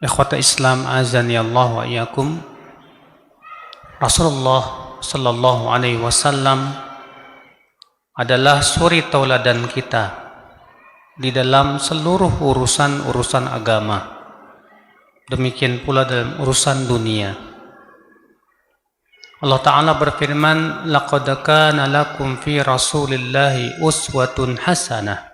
Ikhwata Islam azani Allah wa iyyakum. Rasulullah sallallahu alaihi wasallam adalah suri tauladan kita di dalam seluruh urusan agama. Demikian pula dalam urusan dunia. Allah Ta'ala berfirman, laqad kana lakum fi rasulillahi uswatun hasanah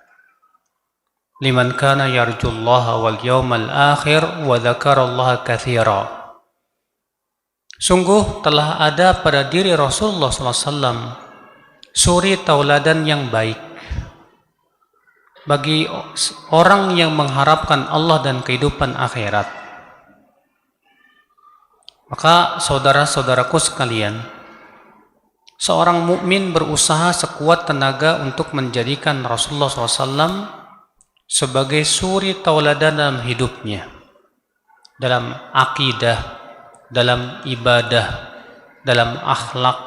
liman kana yarjullaha wal yawmal akhir wa dzakarallaha katsira. Sungguh telah ada pada diri Rasulullah SAW suri tauladan yang baik bagi orang yang mengharapkan Allah dan kehidupan akhirat. Maka saudara-saudaraku sekalian, seorang mukmin berusaha sekuat tenaga untuk menjadikan Rasulullah SAW sebagai suri tauladan dalam hidupnya, dalam akidah, dalam ibadah, dalam akhlak,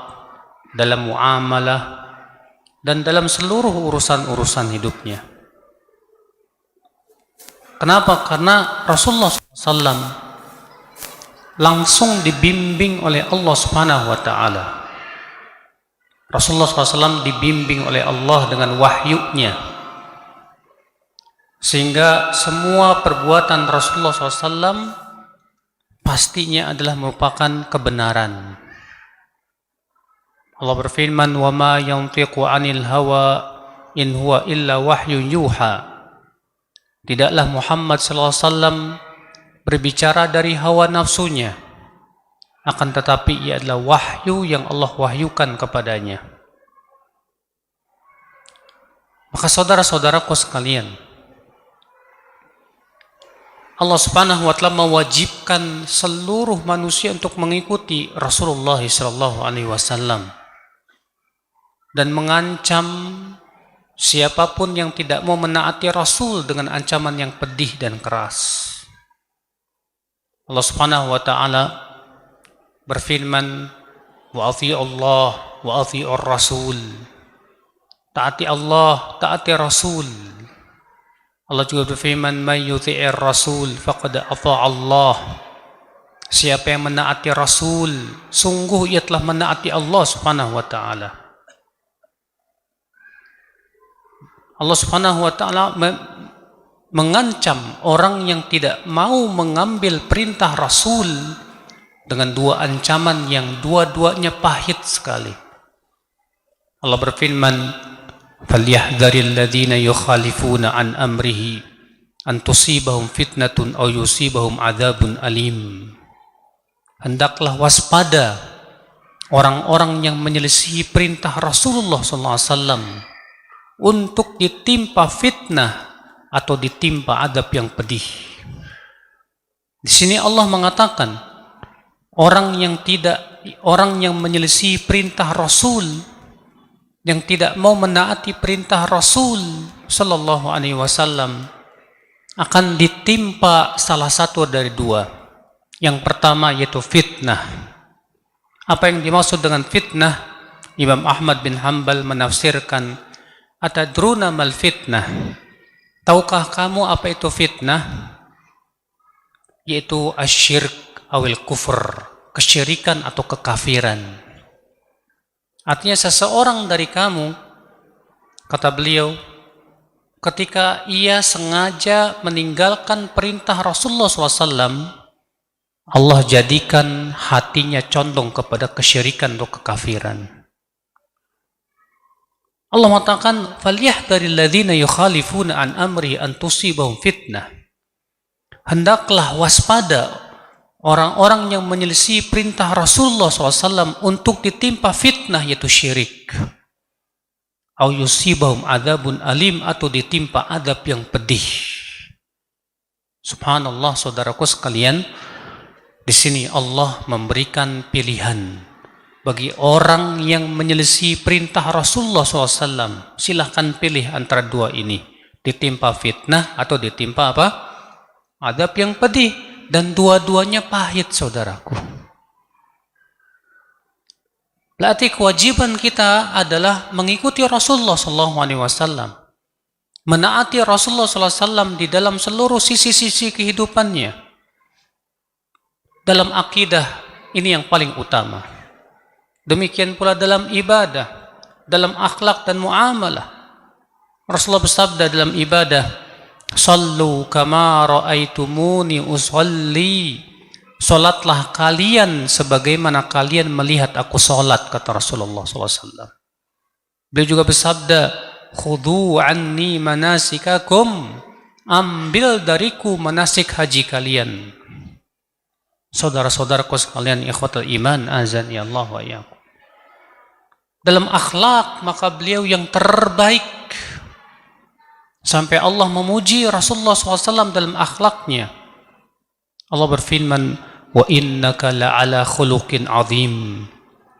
dalam muamalah, dan dalam seluruh urusan-urusan hidupnya. Kenapa? Karena Rasulullah SAW langsung dibimbing oleh Allah Subhanahu wa Ta'ala. Rasulullah SAW dibimbing oleh Allah dengan wahyunya, sehingga semua perbuatan Rasulullah SAW pastinya adalah merupakan kebenaran. Allah berfirman, wa ma yantiqu 'anil hawa in huwa illa wahyun yuha. Tidaklah Muhammad sallallahu alaihi wasallam berbicara dari hawa nafsunya, akan tetapi ia adalah wahyu yang Allah wahyukan kepadanya. Maka saudara-saudaraku sekalian, Allah Subhanahu wa Ta'ala mewajibkan seluruh manusia untuk mengikuti Rasulullah sallallahu alaihi wasallam dan mengancam siapapun yang tidak mau menaati Rasul dengan ancaman yang pedih dan keras. Allah Subhanahu wa Ta'ala berfirman, wa athi'u Allah wa athi'ur Rasul. Taati Allah, taati Rasul. Allah juga berfirman, may yuti'ir Rasul faqad ata'a Allah. Siapa yang menaati Rasul, sungguh ia telah menaati Allah Subhanahu wa Ta'ala. Allah Subhanahu wa Ta'ala mengancam orang yang tidak mau mengambil perintah Rasul dengan dua ancaman yang dua-duanya pahit sekali. Allah berfirman, falyahdharil ladzina yukhalifuna an amrihi an tusibahum fitnatun aw yusibahum adzabun alim. Hendaklah waspada orang-orang yang menyelisihi perintah Rasulullah SAW untuk ditimpa fitnah atau ditimpa adab yang pedih. Di sini Allah mengatakan orang yang menyelisihi perintah Rasul, yang tidak mau menaati perintah Rasul sallallahu alaihi wasallam akan ditimpa salah satu dari dua. Yang pertama yaitu fitnah. Apa yang dimaksud dengan fitnah? Imam Ahmad bin Hanbal menafsirkan, atadruna mal fitnah? Tahukah kamu apa itu fitnah? Yaitu asyirk awil kufur, kesyirikan atau kekafiran. Artinya seseorang dari kamu, kata beliau, ketika ia sengaja meninggalkan perintah Rasulullah SAW, Allah jadikan hatinya condong kepada kesyirikan atau kekafiran. Allah mengatakan, falyahdharil ladzina yukhalifuna an amri an tusibahum fitnah. Hendaklah waspada orang-orang yang menyelisih perintah Rasulullah SAW untuk ditimpa fitnah yaitu syirik. Au yusibahum adzabun alim, atau ditimpa adab yang pedih. Subhanallah, saudaraku sekalian, di sini Allah memberikan pilihan bagi orang yang menyelisih perintah Rasulullah SAW. Silahkan pilih antara dua ini, ditimpa fitnah atau ditimpa apa? Adab yang pedih. Dan dua-duanya pahit, saudaraku. Berarti kewajiban kita adalah mengikuti Rasulullah SAW, menaati Rasulullah SAW di dalam seluruh sisi-sisi kehidupannya, Dalam akidah ini yang paling utama. Demikian pula dalam ibadah, dalam akhlak dan muamalah. Rasulullah bersabda dalam ibadah, "Sallu kama ra'aitumuni usolli." Salatlah kalian sebagaimana kalian melihat aku salat, kata Rasulullah SAW. Beliau juga bersabda, "Khudhu anni manasikakum." Ambil dariku manasik haji kalian. Saudara-saudaraku sekalian, ikhwatul iman, azani Allah wa iyyakum. Dalam akhlak, maka beliau yang terbaik. Sampai Allah memuji Rasulullah SAW dalam akhlaknya. Allah berfirman, "Wa innaka la'ala khuluqin azim."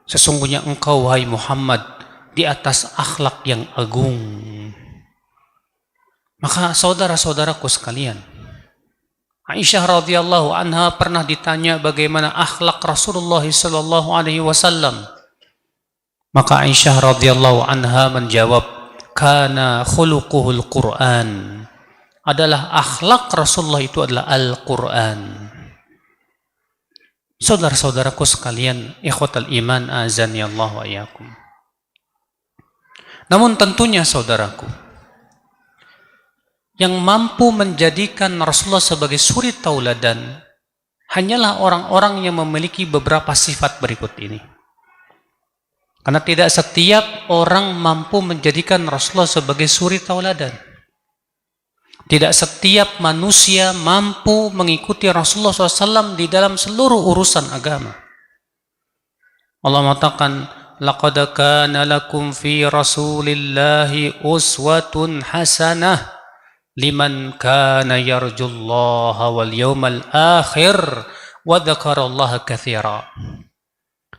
Sesungguhnya engkau, wahai Muhammad, di atas akhlak yang agung. Maka saudara-saudaraku sekalian, Aisyah radhiyallahu anha pernah ditanya bagaimana akhlak Rasulullah sallallahu alaihi wasallam. Maka Aisyah radhiyallahu anha menjawab, "Kana khuluquhul Qur'an." Adalah akhlak Rasulullah itu adalah Al-Qur'an. Saudara-saudaraku sekalian, ikhwatal iman, azani Allah wa iyyakum. Namun tentunya saudaraku, yang mampu menjadikan Rasulullah sebagai suri tauladan hanyalah orang-orang yang memiliki beberapa sifat berikut ini. Karena tidak setiap orang mampu menjadikan Rasulullah sebagai suri tauladan. Tidak setiap manusia mampu mengikuti Rasulullah SAW di dalam seluruh urusan agama. Allah mengatakan, "Laqad kana lakum fi Rasulillahi uswatun hasanah liman kana yarjullaha wal yawmal akhir wa dzakarallaha katsira."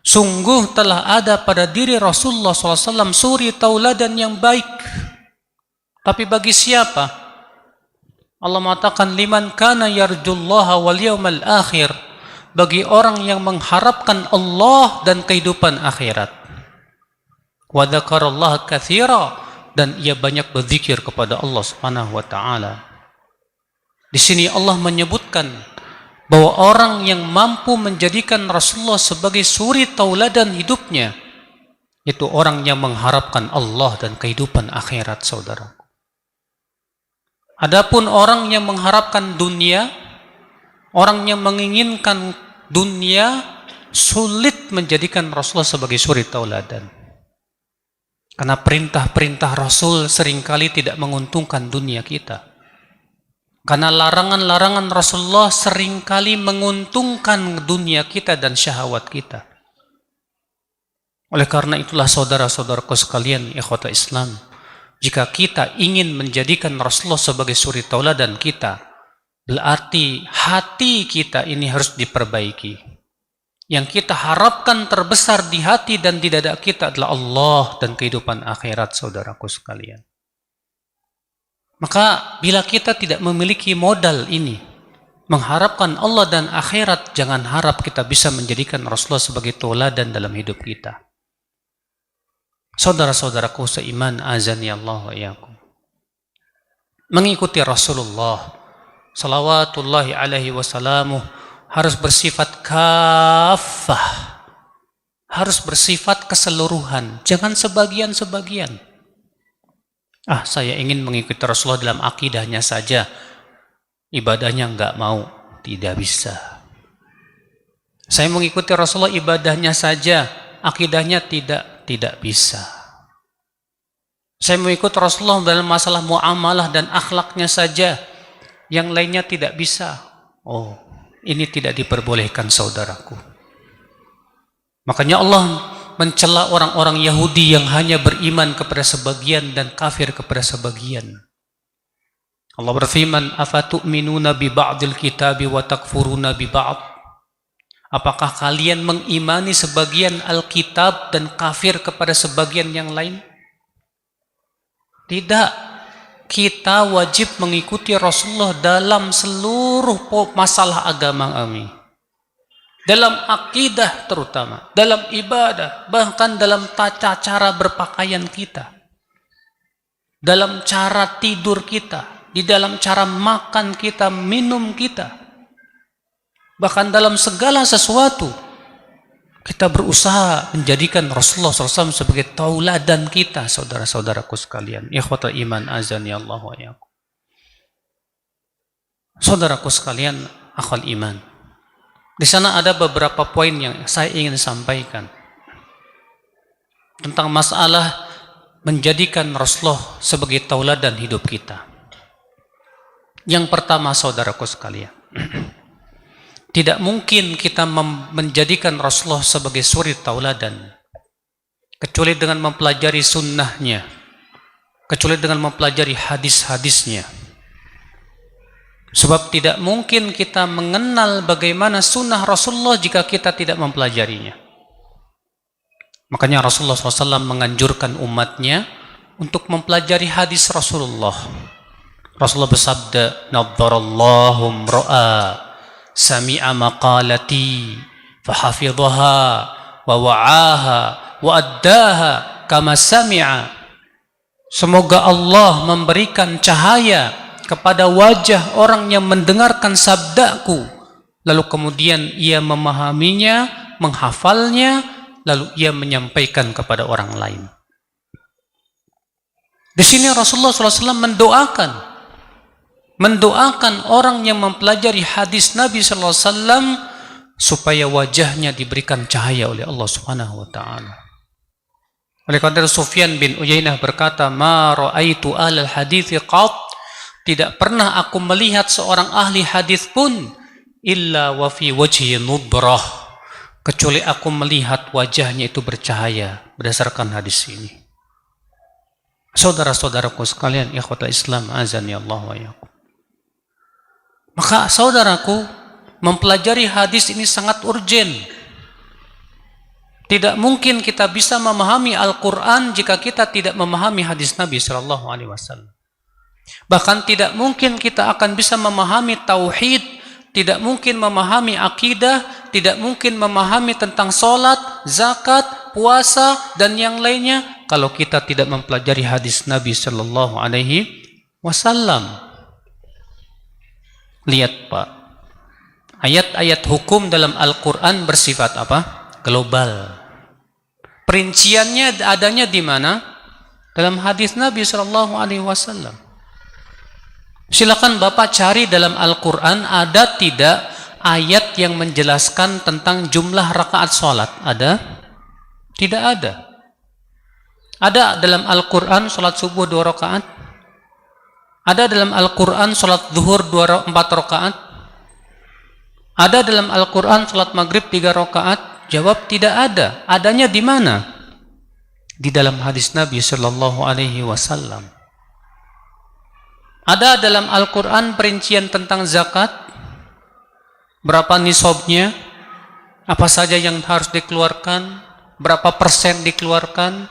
Sungguh telah ada pada diri Rasulullah SAW suri tauladan yang baik. Tapi bagi siapa? Allah mengatakan, liman kana yarjullaha wal yawmal akhir, bagi orang yang mengharapkan Allah dan kehidupan akhirat. Wa dzakarallaha katsira, dan ia banyak berzikir kepada Allah Subhanahu wa taala. Di sini Allah menyebutkan bahwa orang yang mampu menjadikan Rasulullah sebagai suri tauladan hidupnya itu orang yang mengharapkan Allah dan kehidupan akhirat, saudara. Adapun orang yang mengharapkan dunia, orang yang menginginkan dunia, sulit menjadikan Rasulullah sebagai suri tauladan. Karena perintah-perintah Rasul seringkali tidak menguntungkan dunia kita. Karena larangan-larangan Rasulullah seringkali menguntungkan dunia kita dan syahwat kita. Oleh karena itulah saudara-saudaraku sekalian, ikhwata Islam, jika kita ingin menjadikan Rasulullah sebagai suri tauladan kita, berarti hati kita ini harus diperbaiki. Yang kita harapkan terbesar di hati dan di dada kita adalah Allah dan kehidupan akhirat, saudaraku sekalian. Maka bila kita tidak memiliki modal ini, mengharapkan Allah dan akhirat, jangan harap kita bisa menjadikan Rasulullah sebagai tauladan dalam hidup kita. Saudara-saudaraku seiman, azani Allah wa iyyakum. Mengikuti Rasulullah salawatullahi alaihi wasallamu harus bersifat kafah, harus bersifat keseluruhan, jangan sebagian-sebagian. Saya ingin mengikuti Rasulullah dalam akidahnya saja, ibadahnya enggak mau, tidak bisa. Saya mengikuti Rasulullah ibadahnya saja, akidahnya tidak bisa. Saya mengikuti Rasulullah dalam masalah muamalah dan akhlaknya saja, yang lainnya tidak bisa. Ini tidak diperbolehkan, saudaraku. Makanya Allah mencela orang-orang Yahudi yang hanya beriman kepada sebagian dan kafir kepada sebagian. Allah berfirman, "Afatu'minuna bi ba'dil kitabi wa takfuruna bi ba'd?" Apakah kalian mengimani sebagian Alkitab dan kafir kepada sebagian yang lain? Tidak. Kita wajib mengikuti Rasulullah dalam seluruh masalah agama kami. Dalam akidah terutama, dalam ibadah, bahkan dalam tata cara berpakaian kita, dalam cara tidur kita, di dalam cara makan kita, minum kita, Bahkan dalam segala sesuatu kita berusaha menjadikan Rasulullah SAW sebagai tauladan kita, saudara-saudaraku sekalian. Ikhwatal iman azani Allah wa iyyakum. Saudaraku sekalian, akhwal iman. Di sana ada beberapa poin yang saya ingin sampaikan tentang masalah menjadikan Rasulullah sebagai tauladan hidup kita. Yang pertama, saudaraku sekalian, tidak mungkin kita menjadikan Rasulullah sebagai suri tauladan kecuali dengan mempelajari sunnahnya, kecuali dengan mempelajari hadis-hadisnya. Sebab tidak mungkin kita mengenal bagaimana sunnah Rasulullah jika kita tidak mempelajarinya. Makanya Rasulullah SAW menganjurkan umatnya untuk mempelajari hadis Rasulullah. Rasulullah bersabda, "Nadharallahu imra'a sami'a maqalati fahafidhaha wa wa'aha wa addaha kama sami'a." Semoga Allah memberikan cahaya kepada wajah orang yang mendengarkan sabdaku, lalu kemudian ia memahaminya, menghafalnya, lalu ia menyampaikan kepada orang lain. Di sini Rasulullah SAW mendoakan orang yang mempelajari hadis Nabi SAW supaya wajahnya diberikan cahaya oleh Allah Subhanahu wa taala. Oleh karena itu Sufyan bin Uyainah berkata, "Ma ra'aitu ahlal hadithi qat." Tidak pernah aku melihat seorang ahli hadis pun illa wa fi wajhi nudrah, kecuali aku melihat wajahnya itu bercahaya berdasarkan hadis ini. Saudara-saudaraku sekalian, ikhwatal Islam azani Allah wa iyyakum. Maka saudaraku, mempelajari hadis ini sangat urgen. Tidak mungkin kita bisa memahami Al-Quran jika kita tidak memahami hadis Nabi SAW. Bahkan tidak mungkin kita akan bisa memahami tauhid, tidak mungkin memahami akidah, tidak mungkin memahami tentang sholat, zakat, puasa, dan yang lainnya kalau kita tidak mempelajari hadis Nabi Sallallahu Alaihi Wasallam. Lihat Pak, ayat-ayat hukum dalam Al-Quran bersifat apa? Global. Perinciannya adanya di mana? Dalam hadis Nabi Sallallahu Alaihi Wasallam. Silakan Bapak cari dalam Al-Quran, ada tidak ayat yang menjelaskan tentang jumlah rakaat sholat? Ada? Tidak ada. Ada dalam Al-Quran sholat subuh 2 rakaat? Ada dalam Al-Quran sholat zuhur 4 rakaat? Ada dalam Al-Quran sholat maghrib 3 rakaat? Jawab, tidak ada. Adanya di mana? Di dalam hadis Nabi Sallallahu Alaihi Wasallam. Ada dalam Al-Quran perincian tentang zakat, berapa nisabnya, apa saja yang harus dikeluarkan, berapa persen dikeluarkan.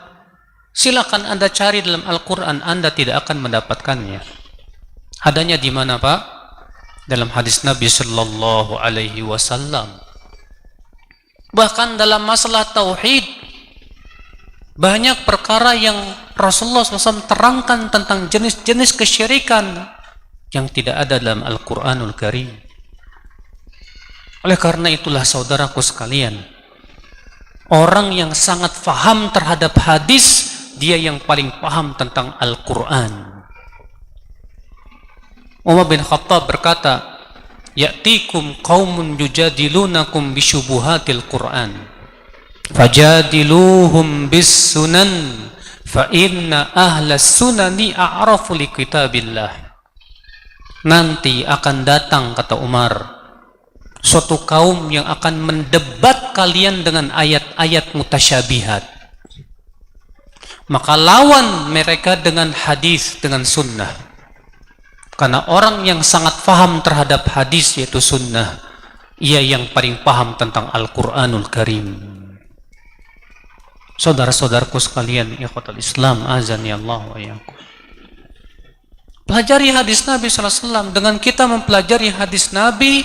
Silakan Anda cari dalam Al-Quran, Anda tidak akan mendapatkannya. Adanya di mana Pak? Dalam hadis Nabi Sallallahu Alaihi Wasallam. Bahkan dalam masalah tauhid, banyak perkara yang Rasulullah SAW terangkan tentang jenis-jenis kesyirikan yang tidak ada dalam Al-Quranul Karim. Oleh karena itulah saudaraku sekalian, orang yang sangat faham terhadap hadis, dia yang paling paham tentang Al-Quran. Umar bin Khattab berkata, "Ya'tikum qaumun yujadilunakum bisyubuhatil Quran. Fajadiluhum bis sunan fa inna ahlas sunani a'rafu li kitabillah." Nanti akan datang, kata Umar, suatu kaum yang akan mendebat kalian dengan ayat-ayat mutasyabihat. Maka lawan mereka dengan hadis, dengan sunnah. Karena orang yang sangat paham terhadap hadis yaitu sunnah, ia yang paling paham tentang Al-Quranul Karim. Saudara-saudaraku sekalian, ikhwatul Islam azani Allah wa iyyakum. Pelajari hadis Nabi SAW. Dengan kita mempelajari hadis Nabi,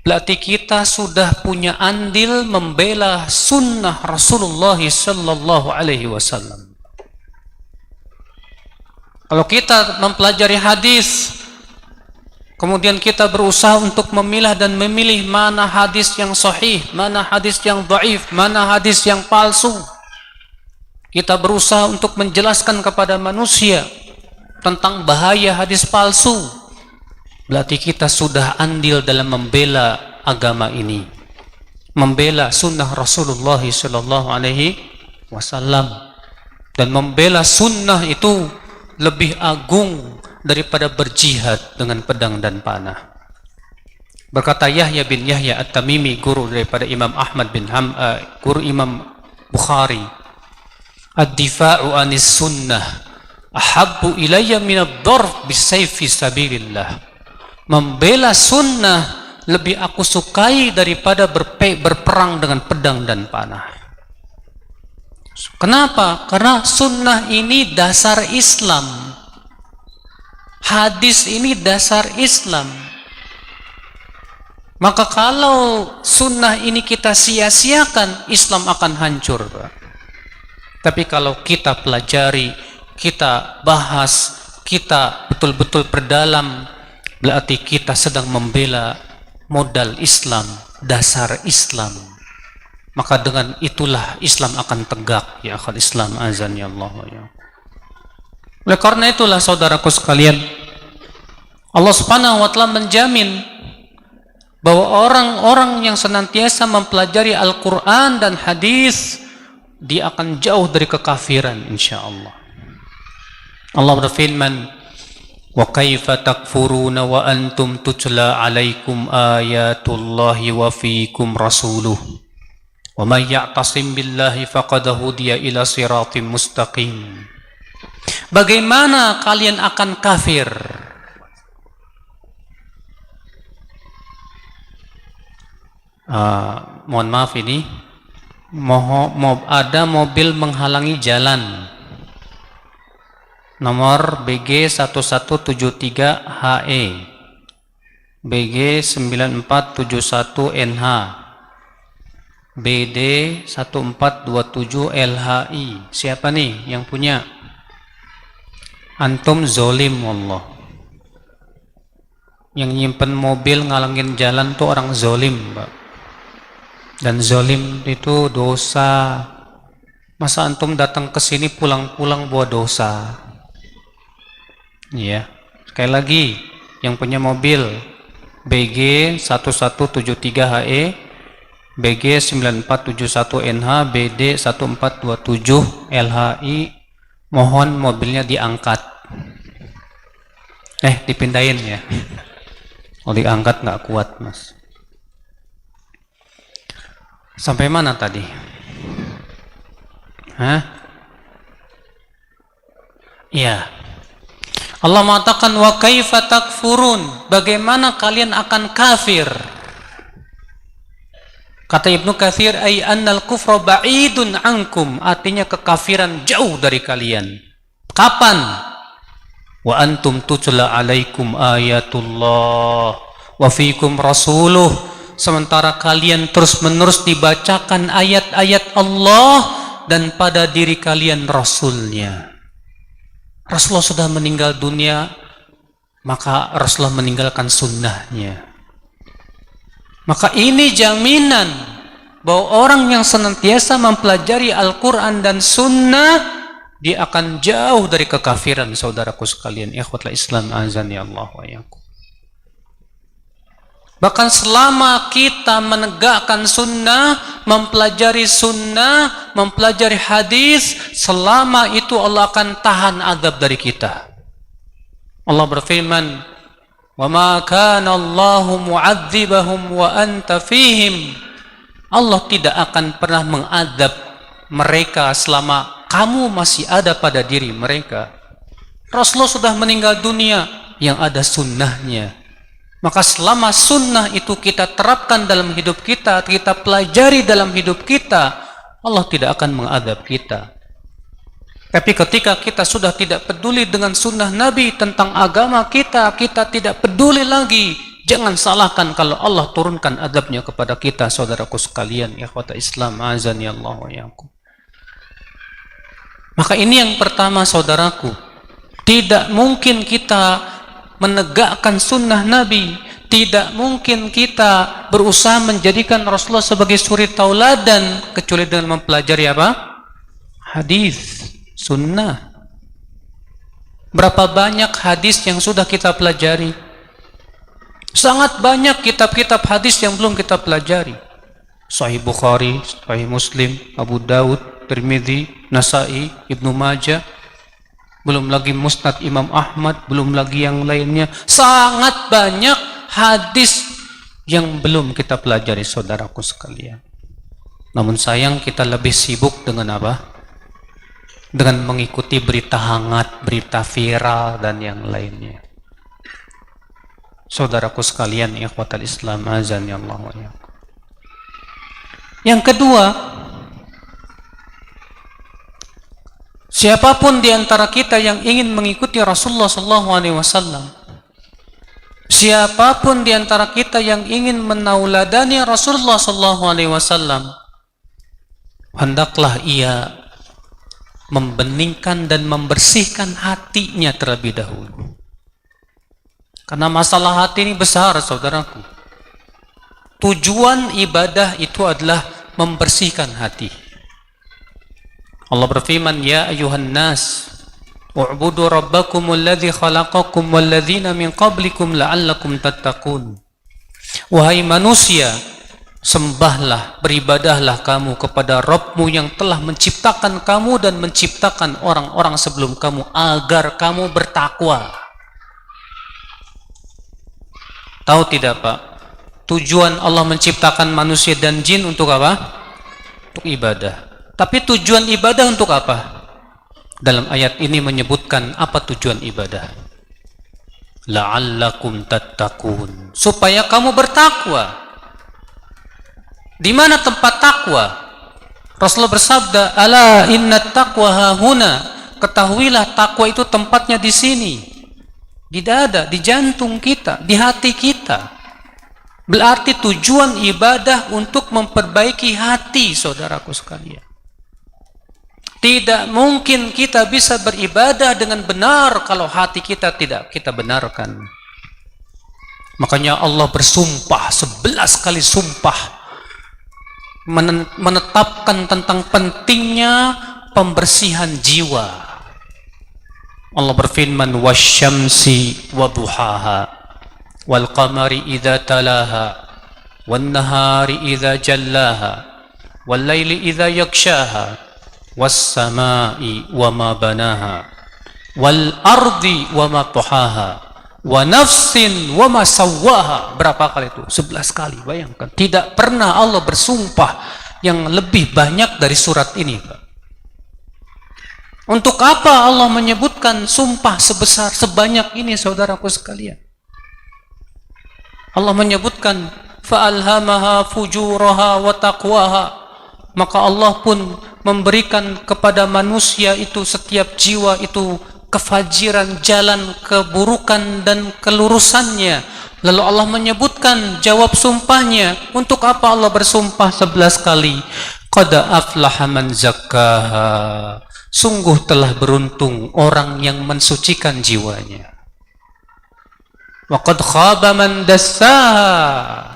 berarti kita sudah punya andil membela sunnah Rasulullah Sallallahu Alaihi Wasallam. Kalau kita mempelajari hadis, Kemudian kita berusaha untuk memilah dan memilih mana hadis yang sahih, mana hadis yang dhaif, mana hadis yang palsu. Kita berusaha untuk menjelaskan kepada manusia tentang bahaya hadis palsu. Berarti kita sudah andil dalam membela agama ini, membela sunnah Rasulullah sallallahu alaihi wasallam, dan membela sunnah itu lebih agung daripada berjihad dengan pedang dan panah. Berkata Yahya bin Yahya At-Tamimi, guru daripada Imam Ahmad bin guru Imam Bukhari, ad-difa'u anis sunnah ahabbu ilayya min ad-darb bisayfi sabilillah. Membela sunnah lebih aku sukai daripada berperang dengan pedang dan panah. Kenapa? Karena sunnah ini dasar Islam. Hadis ini dasar Islam. Maka kalau sunnah ini kita sia-siakan, Islam akan hancur, Pak. Tapi kalau kita pelajari, kita bahas, kita betul-betul perdalam, berarti kita sedang membela modal Islam, dasar Islam. Maka dengan itulah Islam akan tegak, ya akhal Islam azan ya Allah ya. Oleh karena itulah saudaraku sekalian, Allah Subhanahu wa taala menjamin bahwa orang-orang yang senantiasa mempelajari Al-Qur'an dan hadis, dia akan jauh dari kekafiran insyaallah. Allah berfirman, wa kaifa takfuruna wa antum tutla alaikum ayatullahi wa fiikum rasuluh wa may ya'tasim billahi faqad hudiya ila siratim mustaqim. Bagaimana kalian akan kafir mohon maaf ini ada mobil menghalangi jalan nomor BG 1173HE, BG 9471NH, BD 1427LHI. Siapa nih yang punya? Antum zolim wallah. Yang nyimpen mobil ngalangin jalan tuh orang zolim, Pak. Dan zolim itu dosa. Masa antum datang ke sini pulang-pulang bawa dosa? Ya, sekali lagi, yang punya mobil BG 1173HE, BG 9471NH, BD 1427LHI, mohon mobilnya diangkat. Dipindahin ya. Kalau diangkat nggak kuat, Mas. Sampai mana tadi? Iya. Allah mengatakan wa kaifa takfurun, bagaimana kalian akan kafir? Kata Ibnu Katsir, ay annal kufra ba'idun ankum, artinya kekafiran jauh dari kalian. Kapan? Wa antum tutla alaikum ayatullah wa fiikum rasuluh, sementara kalian terus-menerus dibacakan ayat-ayat Allah dan pada diri kalian Rasulnya. Rasulullah sudah meninggal dunia, maka Rasulullah meninggalkan sunnahnya. Maka ini jaminan bahwa orang yang senantiasa mempelajari Al-Quran dan sunnah, dia akan jauh dari kekafiran, saudaraku sekalian. Ikhwatul Islam azani Allah wa iyyakum. Bahkan selama kita menegakkan sunnah, mempelajari sunnah, mempelajari hadis, selama itu Allah akan tahan azab dari kita. Allah berfirman, wa ma kana Allahu mu'adzibahum wa anta fihim. Allah tidak akan pernah mengadab mereka selama kamu masih ada pada diri mereka. Rasulullah sudah meninggal dunia, yang ada sunnahnya. Maka selama sunnah itu kita terapkan dalam hidup kita, kita pelajari dalam hidup kita, Allah tidak akan mengadab kita. Tapi ketika kita sudah tidak peduli dengan sunnah Nabi tentang agama kita, kita tidak peduli lagi, jangan salahkan kalau Allah turunkan adabnya kepada kita, saudaraku sekalian, ikhwata Islam azani Allah wa iyyakum. Maka ini yang pertama, saudaraku, tidak mungkin kita menegakkan sunnah Nabi. Tidak mungkin kita berusaha menjadikan Rasulullah sebagai suri tauladan kecuali dengan mempelajari apa? Hadis, sunnah. Berapa banyak hadis yang sudah kita pelajari? Sangat banyak kitab-kitab hadis yang belum kita pelajari. Sahih Bukhari, Sahih Muslim, Abu Daud, Tirmidzi, Nasai, Ibnu Majah, belum lagi Musnad Imam Ahmad, belum lagi yang lainnya. Sangat banyak hadis yang belum kita pelajari, saudaraku sekalian. Namun sayang kita lebih sibuk dengan apa? Dengan mengikuti berita hangat, berita viral, dan yang lainnya. Saudaraku sekalian, ikhwatal Islam, azan ya Allah wa iyyakum. Yang kedua, siapapun di antara kita yang ingin mengikuti Rasulullah SAW, siapapun di antara kita yang ingin menauladani Rasulullah SAW, hendaklah ia membeningkan dan membersihkan hatinya terlebih dahulu. Karena masalah hati ini besar, saudaraku. Tujuan ibadah itu adalah membersihkan hati. Allah berfirman, ya ayuhan nas, u'budu rabbakum alladhi khalaqakum walladhina min qablikum la'allakum tattaqun. Wahai manusia, sembahlah, beribadahlah kamu kepada Rabbmu yang telah menciptakan kamu dan menciptakan orang-orang sebelum kamu agar kamu bertakwa. Tahu tidak Pak? Tujuan Allah menciptakan manusia dan jin untuk apa? Untuk ibadah. Tapi tujuan ibadah untuk apa? Dalam ayat ini menyebutkan apa tujuan ibadah? La'allakum tattaqun. Supaya kamu bertakwa. Di mana tempat takwa? Rasulullah bersabda, "Ala innat taqwa hahuna." Ketahuilah takwa itu tempatnya di sini. Di dada, di jantung kita, di hati kita. Berarti tujuan ibadah untuk memperbaiki hati, saudaraku sekalian. Tidak mungkin kita bisa beribadah dengan benar kalau hati kita tidak kita benarkan. Makanya Allah bersumpah 11 kali sumpah menetapkan tentang pentingnya pembersihan jiwa. Allah berfirman, wasyamsi waduhaha wal qamari idza talaha wan nahari idza jallaha wal laili idza yakshaha was samai wama banaha wal ardi wama tuhaha wa nafsin wa ma sawwaha. Berapa kali itu? 11 kali. Bayangkan, tidak pernah Allah bersumpah yang lebih banyak dari surat ini, Pak. Untuk apa Allah menyebutkan sumpah sebesar sebanyak ini, saudaraku sekalian? Allah menyebutkan fa'alhamaha fujuraha wa taqwaha. Maka Allah pun memberikan kepada manusia itu, setiap jiwa itu, kefajiran, jalan keburukan dan kelurusannya. Lalu Allah menyebutkan jawab sumpahnya. Untuk apa Allah bersumpah 11 kali? Qad aflaha man zakkaha. Sungguh telah beruntung orang yang mensucikan jiwanya. Wa qad khaba man dassaha.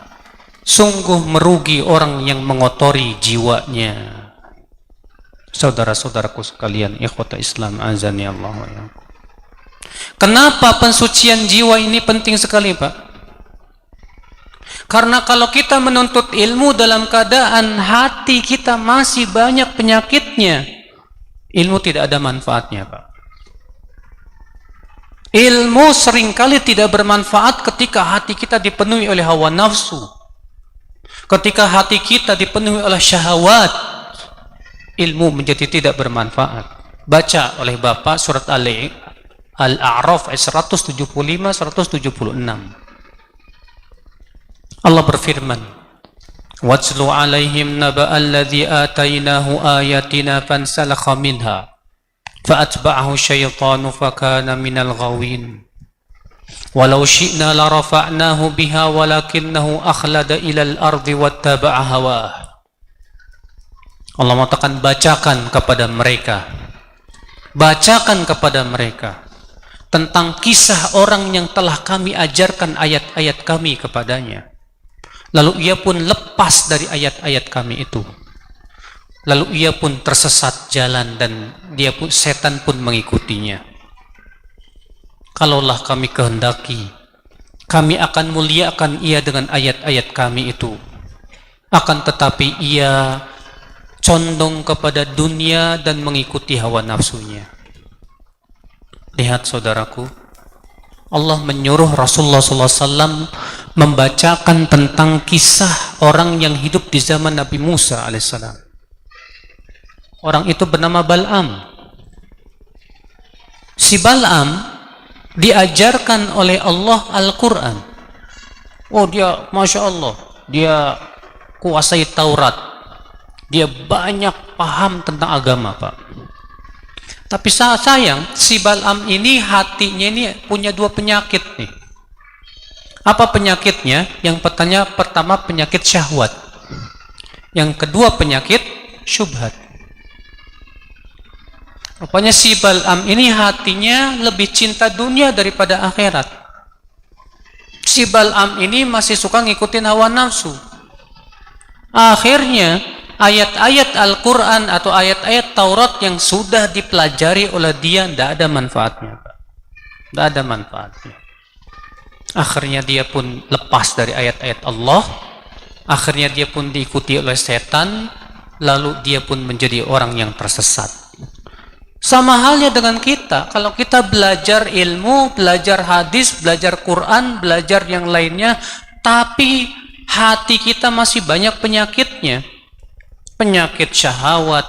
Sungguh merugi orang yang mengotori jiwanya. Saudara-saudaraku sekalian, ikhwata Islam, azani Allah wa iyyakum. Kenapa pensucian jiwa ini penting sekali, Pak? Karena kalau kita menuntut ilmu dalam keadaan hati kita masih banyak penyakitnya, ilmu tidak ada manfaatnya, Pak. Ilmu seringkali tidak bermanfaat ketika hati kita dipenuhi oleh hawa nafsu. Ketika hati kita dipenuhi oleh syahwat, ilmu menjadi tidak bermanfaat. Baca oleh Bapak surat Al-A'raf ayat 175 176. Allah berfirman, "Watlu 'alaihim naba'al ladzi atainahu ayatina fansalakha minha fa'atba'ahu syaitanu fakana minal ghawin. Walau syi'na la rafa'nahu biha walakinnahu akhlada ilal ardi wattaba'a hawah." Allah mengatakan, bacakan kepada mereka. Bacakan kepada mereka. tentang kisah orang yang telah kami ajarkan ayat-ayat kami kepadanya. Lalu ia pun lepas dari ayat-ayat kami itu. Lalu ia pun tersesat jalan dan setan pun mengikutinya. Kalaulah kami kehendaki, kami akan muliakan ia dengan ayat-ayat kami itu. Akan tetapi ia condong kepada dunia dan mengikuti hawa nafsunya. Lihat saudaraku, Allah menyuruh Rasulullah SAW membacakan tentang kisah orang yang hidup di zaman Nabi Musa alaihissalam. Orang itu bernama Bal'am. Si Bal'am diajarkan oleh Allah Al-Quran. Oh, dia Masya Allah, dia kuasai Taurat, dia banyak paham tentang agama, Pak. Tapi sayang, si Bal'am ini hatinya ini punya dua penyakit nih. Apa penyakitnya? Yang pertama penyakit syahwat. Yang kedua penyakit syubhat. Rupanya si Bal'am ini hatinya lebih cinta dunia daripada akhirat. Si Bal'am ini masih suka ngikutin hawa nafsu. Akhirnya ayat-ayat Al-Quran atau ayat-ayat Taurat yang sudah dipelajari oleh dia tidak ada manfaatnya, Pak. Tidak ada manfaatnya. Akhirnya dia pun lepas dari ayat-ayat Allah. Akhirnya dia pun diikuti oleh setan. Lalu dia pun menjadi orang yang tersesat. Sama halnya dengan kita. Kalau kita belajar ilmu, belajar hadis, belajar Quran, belajar yang lainnya, tapi hati kita masih banyak penyakitnya. Penyakit syahwat,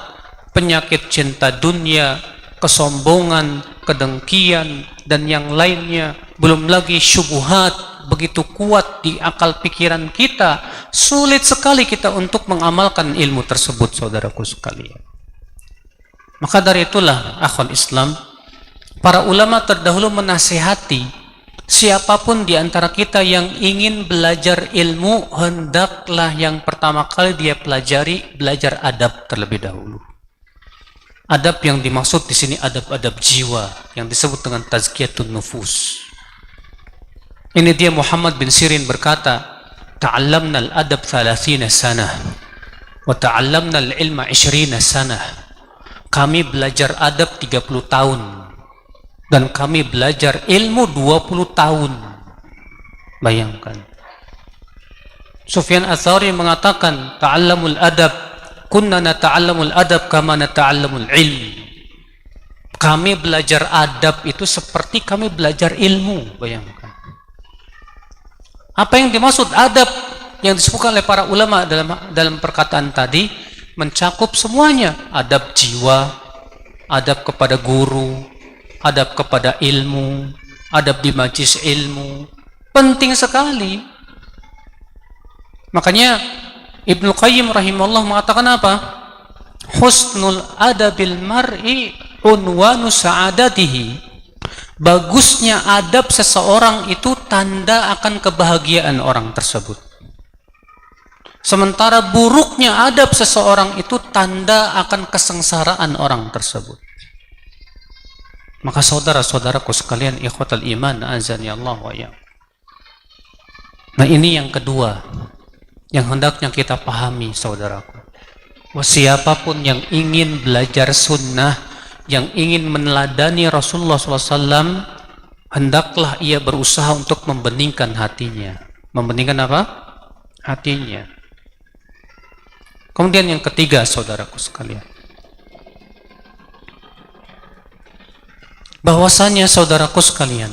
penyakit cinta dunia, kesombongan, kedengkian, dan yang lainnya. Belum lagi syubhat begitu kuat di akal pikiran kita. Sulit sekali kita untuk mengamalkan ilmu tersebut, saudaraku sekalian. Maka dari itulah, akhwal Islam, para ulama terdahulu menasihati siapapun di antara kita yang ingin belajar ilmu, hendaklah yang pertama kali dia pelajari, belajar adab terlebih dahulu. Adab yang dimaksud di sini adab-adab jiwa yang disebut dengan tazkiyatun nufus. Ini dia Muhammad bin Sirin berkata, "Ta'allamna al-adab 30 sanah wa ta'allamna al-ilma 20 sanah." Kami belajar adab 30 tahun dan kami belajar ilmu 20 tahun. Bayangkan. Sufyan Ats-Tsauri mengatakan, "Ta'allamul adab, kunna nata'allamul adab kama nata'allamul ilm." Kami belajar adab itu seperti kami belajar ilmu. Bayangkan. Apa yang dimaksud adab yang disebutkan oleh para ulama dalam perkataan tadi mencakup semuanya. Adab jiwa, adab kepada guru, adab kepada ilmu, adab di majlis ilmu. Penting sekali. Makanya Ibnu Qayyim rahimahullah mengatakan apa? Husnul adabil mar'i unwanu sa'adatihi. Bagusnya adab seseorang itu tanda akan kebahagiaan orang tersebut. Sementara buruknya adab seseorang itu tanda akan kesengsaraan orang tersebut. Maka saudara-saudaraku sekalian, ikhwatal iman, azani Allah wa ya. Nah, ini yang kedua yang hendaknya kita pahami, saudaraku. Siapapun yang ingin belajar sunnah, yang ingin meneladani Rasulullah SAW, hendaklah ia berusaha untuk membeningkan hatinya. Membeningkan apa? Hatinya. Kemudian yang ketiga, saudaraku sekalian, bahwasanya saudaraku sekalian,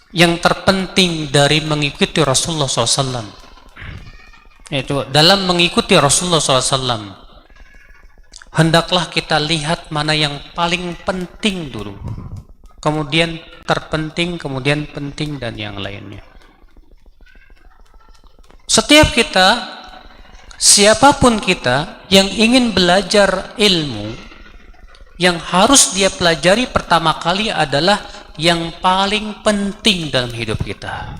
yang terpenting dari mengikuti Rasulullah SAW, yaitu dalam mengikuti Rasulullah SAW, hendaklah kita lihat mana yang paling penting dulu, kemudian terpenting, kemudian penting, dan yang lainnya. Setiap kita, siapapun kita yang ingin belajar ilmu, yang harus dia pelajari pertama kali adalah yang paling penting dalam hidup kita.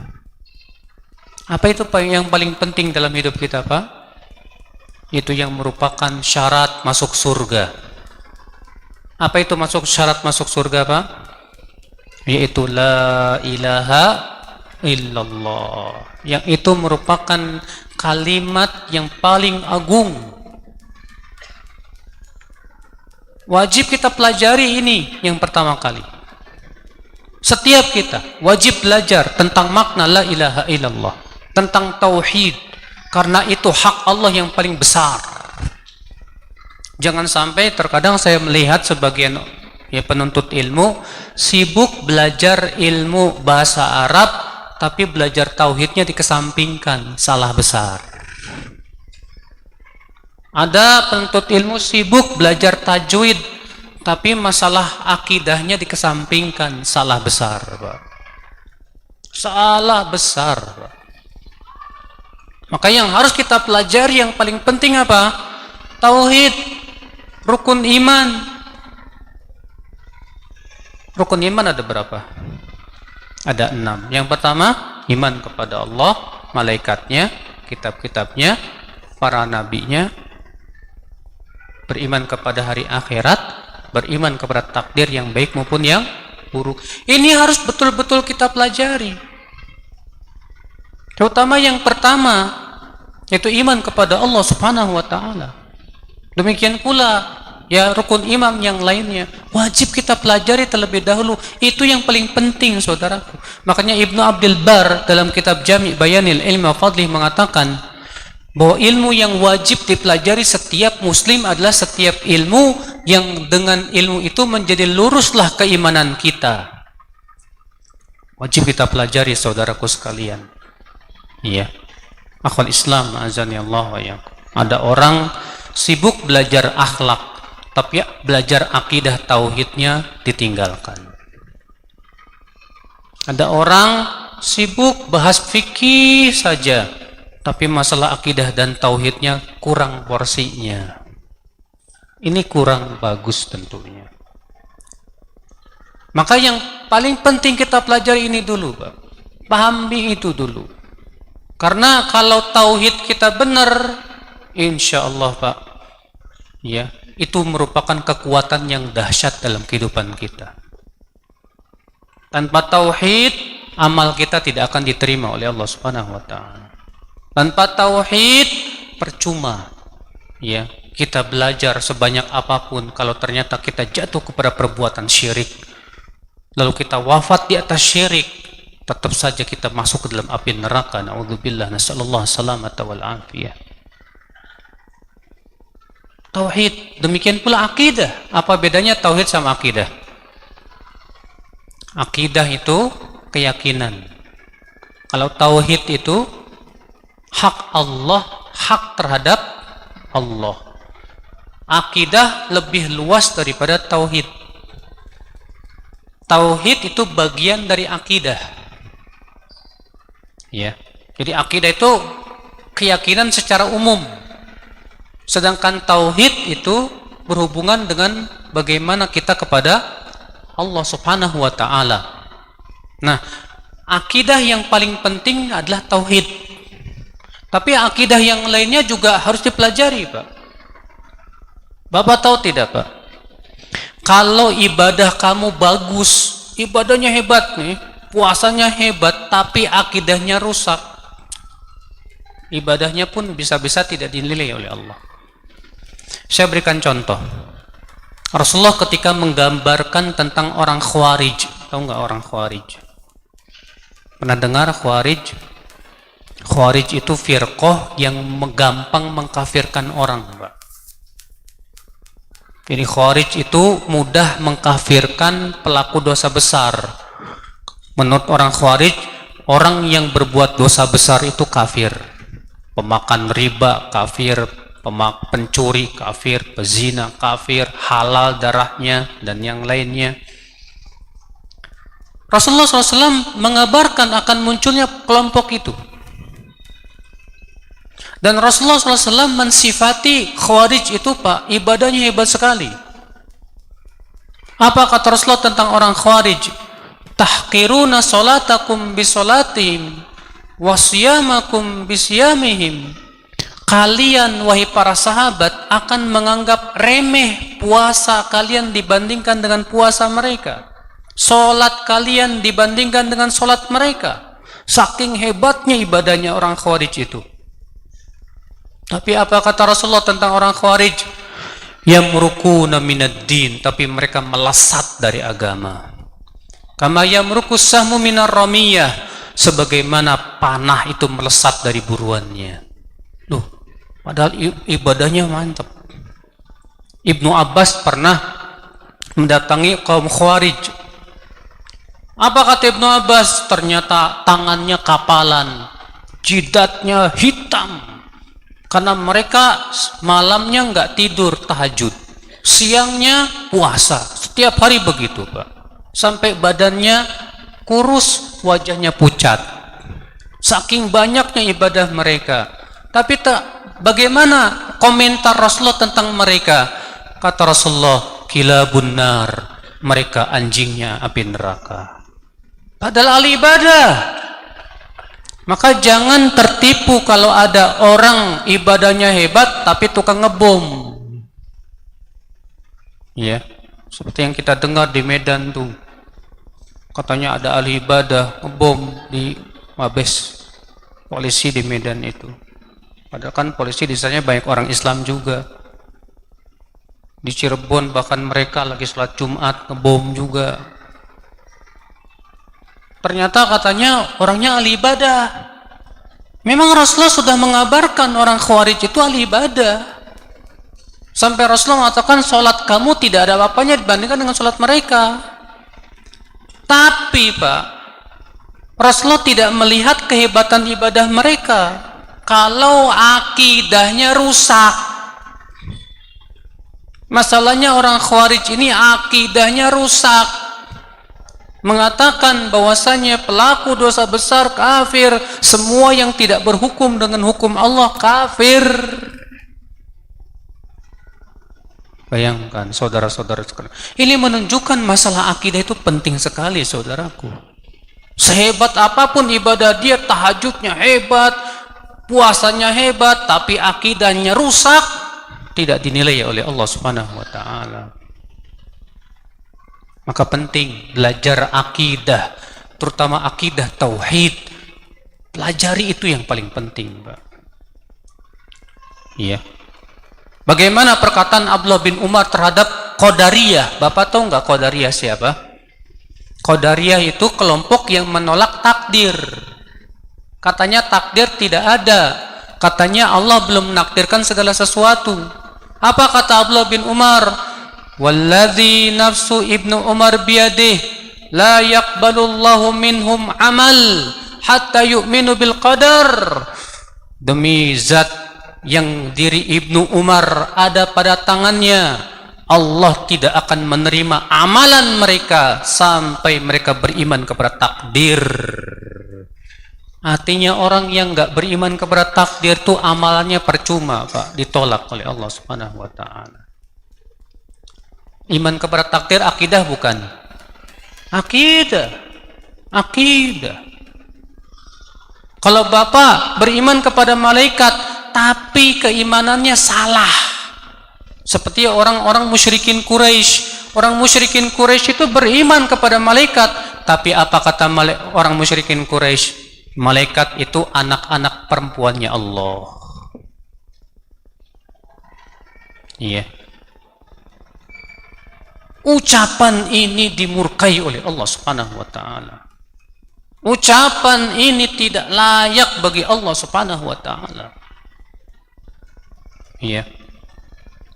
Apa itu yang paling penting dalam hidup kita, Pak? Itu yang merupakan syarat masuk surga. Apa itu syarat masuk surga, Pak? Yaitu la ilaha illallah. Yang itu merupakan kalimat yang paling agung. Wajib kita pelajari ini yang pertama kali. Setiap kita wajib belajar tentang makna la ilaha illallah, tentang tauhid, karena itu hak Allah yang paling besar. Jangan sampai terkadang saya melihat sebagian penuntut ilmu sibuk belajar ilmu bahasa Arab, tapi belajar tauhidnya dikesampingkan, salah besar. Ada penuntut ilmu sibuk belajar tajwid, tapi masalah akidahnya dikesampingkan, salah besar, Pak. Salah besar, Pak. Maka yang harus kita pelajari yang paling penting apa? Tauhid. Rukun iman. Rukun iman ada berapa? Ada 6. Yang pertama, iman kepada Allah, malaikatnya, kitab-kitabnya, para nabinya, beriman kepada hari akhirat, beriman kepada takdir yang baik maupun yang buruk. Ini harus betul-betul kita pelajari. Terutama yang pertama, yaitu iman kepada Allah Subhanahu wa taala. Demikian pula rukun iman yang lainnya wajib kita pelajari terlebih dahulu. Itu yang paling penting, saudaraku. Makanya Ibnu Abdul Bar dalam kitab Jami' Bayanil Ilmi wa Fadlih mengatakan bahwa ilmu yang wajib dipelajari setiap muslim adalah setiap ilmu yang dengan ilmu itu menjadi luruslah keimanan kita. Wajib kita pelajari, saudaraku sekalian. Iya. Akhwal Islam, azani Allah wa iyyakum. Ada orang sibuk belajar akhlak, tapi belajar akidah tauhidnya ditinggalkan. Ada orang sibuk bahas fikih saja, tapi masalah akidah dan tauhidnya kurang porsinya. Ini kurang bagus tentunya. Maka yang paling penting kita pelajari ini dulu, Pak. Pahami itu dulu. Karena kalau tauhid kita benar, insya Allah, Pak, itu merupakan kekuatan yang dahsyat dalam kehidupan kita. Tanpa tauhid, amal kita tidak akan diterima oleh Allah Subhanahu wa taala. Tanpa tauhid, percuma. Kita belajar sebanyak apapun kalau ternyata kita jatuh kepada perbuatan syirik, lalu kita wafat di atas syirik, tetap saja kita masuk ke dalam api neraka. Na'udzubillah, nasallallahu salamata wal afiyah. Tauhid, demikian pula akidah. Apa bedanya tauhid sama akidah? Akidah itu keyakinan. Kalau tauhid itu hak Allah, hak terhadap Allah. Akidah lebih luas daripada tauhid. Tauhid itu bagian dari akidah. Jadi akidah itu keyakinan secara umum. Sedangkan tauhid itu berhubungan dengan bagaimana kita kepada Allah Subhanahu wa taala. Nah, akidah yang paling penting adalah tauhid. Tapi akidah yang lainnya juga harus dipelajari, Pak. Bapak tahu tidak, Pak? Kalau ibadah kamu bagus, ibadahnya hebat nih, puasanya hebat, tapi akidahnya rusak, ibadahnya pun bisa-bisa tidak dinilai oleh Allah. Saya berikan contoh. Rasulullah ketika menggambarkan tentang orang Khawarij, tahu nggak orang Khawarij? Pernah dengar Khawarij? Khawarij itu firqah yang gampang mengkafirkan orang, Pak. Jadi Khawarij itu mudah mengkafirkan pelaku dosa besar. Menurut orang Khawarij, orang yang berbuat dosa besar itu kafir. Pemakan riba kafir, pencuri kafir, pezina kafir, halal darahnya, dan yang lainnya. Rasulullah SAW mengabarkan akan munculnya kelompok itu. Dan Rasulullah SAW mensifati Khawarij itu, Pak, ibadahnya hebat sekali. Apa kata Rasulullah tentang orang Khawarij? Tahqiruna salatakum bisolatihim wa siyamakum bisiyamihim kalian wahai para sahabat akan menganggap remeh puasa kalian dibandingkan dengan puasa mereka, salat kalian dibandingkan dengan salat mereka. Saking hebatnya ibadahnya orang Khawarij itu. Tapi apa kata Rasulullah tentang orang Khawarij? Yamrukuna minad din, tapi mereka melesat dari agama. Kama yamrukus sahmu minar ramiyah, sebagaimana panah itu melesat dari buruannya. Loh, padahal ibadahnya mantap. Ibnu Abbas pernah mendatangi kaum Khawarij. Apa kata Ibnu Abbas? Ternyata tangannya kapalan, jidatnya hitam. Karena mereka malamnya nggak tidur tahajud, siangnya puasa, setiap hari begitu, Pak. Sampai badannya kurus, wajahnya pucat. Saking banyaknya ibadah mereka. Tapi bagaimana komentar Rasulullah tentang mereka? Kata Rasulullah, kilabun nar, mereka anjingnya api neraka. Padahal ahli ibadah. Maka jangan tertipu kalau ada orang ibadahnya hebat tapi tukang ngebom. Ya, seperti yang kita dengar di Medan tuh. Katanya ada ahli ibadah ngebom di Mabes polisi di Medan itu. Padahal kan polisi di sana banyak orang Islam juga. Di Cirebon bahkan mereka lagi sholat Jumat ngebom juga. Ternyata katanya orangnya ahli ibadah. Memang Rasulullah sudah mengabarkan orang Khawarij itu ahli ibadah. Sampai Rasulullah mengatakan sholat kamu tidak ada apa-apanya dibandingkan dengan sholat mereka. Tapi Pak, Rasulullah tidak melihat kehebatan ibadah mereka kalau akidahnya rusak. Masalahnya orang Khawarij ini akidahnya rusak. Mengatakan bahwasanya pelaku dosa besar kafir, semua yang tidak berhukum dengan hukum Allah kafir. Bayangkan saudara-saudara sekalian, ini menunjukkan masalah akidah itu penting sekali, saudaraku. Sehebat apapun ibadah dia, tahajudnya hebat, puasanya hebat, tapi akidahnya rusak, tidak dinilai oleh Allah Subhanahu wa taala. Maka penting belajar akidah, terutama akidah tauhid. Pelajari itu yang paling penting, Pak. Iya. Bagaimana perkataan Abdullah bin Umar terhadap Qadariyah? Bapak tahu nggak Qadariyah siapa? Qadariyah itu kelompok yang menolak takdir. Katanya takdir tidak ada. Katanya Allah belum menakdirkan segala sesuatu. Apa kata Abdullah bin Umar? Walladzi nafsu ibnu Umar biyadih la yaqbalullahu minhum amal hatta yu'minu bil qadar. Demi zat yang diri Ibnu Umar ada pada tangannya, Allah tidak akan menerima amalan mereka sampai mereka beriman kepada takdir. Artinya orang yang nggak beriman kepada takdir itu amalannya percuma, Pak, ditolak oleh Allah Subhanahu wa taala. Iman kepada takdir akidah bukan? Akidah. Kalau Bapak beriman kepada malaikat tapi keimanannya salah, seperti orang-orang musyrikin Quraisy. Orang musyrikin Quraisy itu beriman kepada malaikat, tapi apa kata orang musyrikin Quraisy? Malaikat itu anak-anak perempuannya Allah. Iya. Ucapan ini dimurkai oleh Allah Subhanahu wa taala. Ucapan ini tidak layak bagi Allah Subhanahu wa taala. Iya.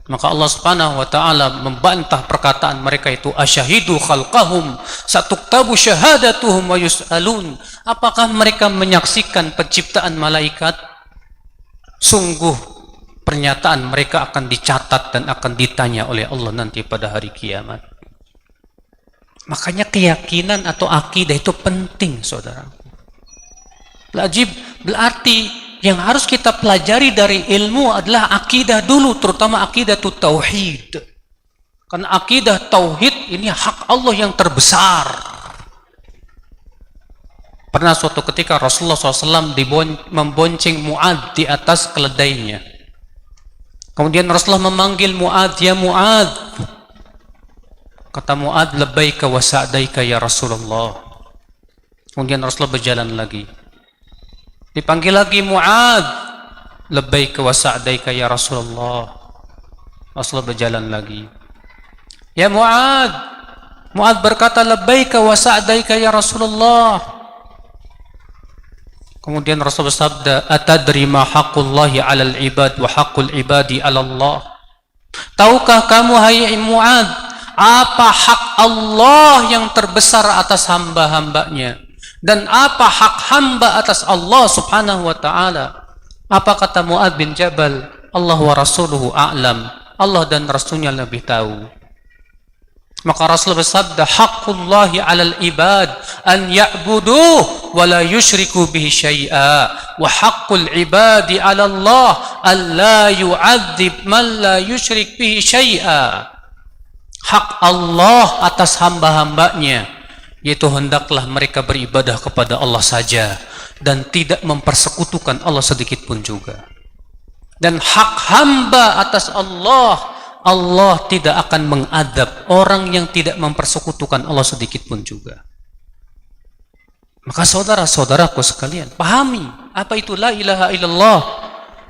Maka Allah Subhanahu wa taala membantah perkataan mereka itu, asyahidu khalqahum satuktabu syahadatuhum wa yus'alun. Apakah mereka menyaksikan penciptaan malaikat? Sungguh pernyataan mereka akan dicatat dan akan ditanya oleh Allah nanti pada hari kiamat. Makanya keyakinan atau akidah itu penting, saudara. Berarti yang harus kita pelajari dari ilmu adalah akidah dulu, terutama akidah tauhid. Karena akidah tauhid ini hak Allah yang terbesar. Pernah suatu ketika Rasulullah SAW membonceng Mu'adz di atas keledainya. Kemudian Rasulullah memanggil Mu'adz, ya Mu'adz. Kata Mu'adz, labbaika wa sa'daika ya Rasulullah. Kemudian Rasulullah berjalan lagi. Dipanggil lagi Mu'adz, labbaika wa sa'daika ya Rasulullah. Rasulullah berjalan lagi. Ya Mu'adz. Mu'adz berkata, labbaika wa sa'daika ya Rasulullah. Kemudian Rasulullah bersabda, atadri ma haqqullahi 'alal ibad wa haqqul ibadi 'ala Allah. Tahukah kamu hai Mu'adz, apa hak Allah yang terbesar atas hamba-hambanya dan apa hak hamba atas Allah Subhanahu wa taala? Apa kata Mu'adz bin Jabal? Allah wa rasuluhu a'lam. Allah dan Rasulnya lebih tahu. Maka Rasulullah bersabda, haqqullahi 'alal ibad an ya'buduhu wa la yusyriku bihi syai'a wa haqqul ibadi 'ala Allah an la yu'adzib man la yusyrik bihi syai'a. Hak Allah atas hamba-hambanya yaitu hendaklah mereka beribadah kepada Allah saja dan tidak mempersekutukan Allah sedikit pun juga. Dan hak hamba atas Allah, Allah tidak akan mengadab orang yang tidak mempersekutukan Allah sedikit pun juga. Maka saudara-saudaraku sekalian, pahami apa itu la ilaha illallah,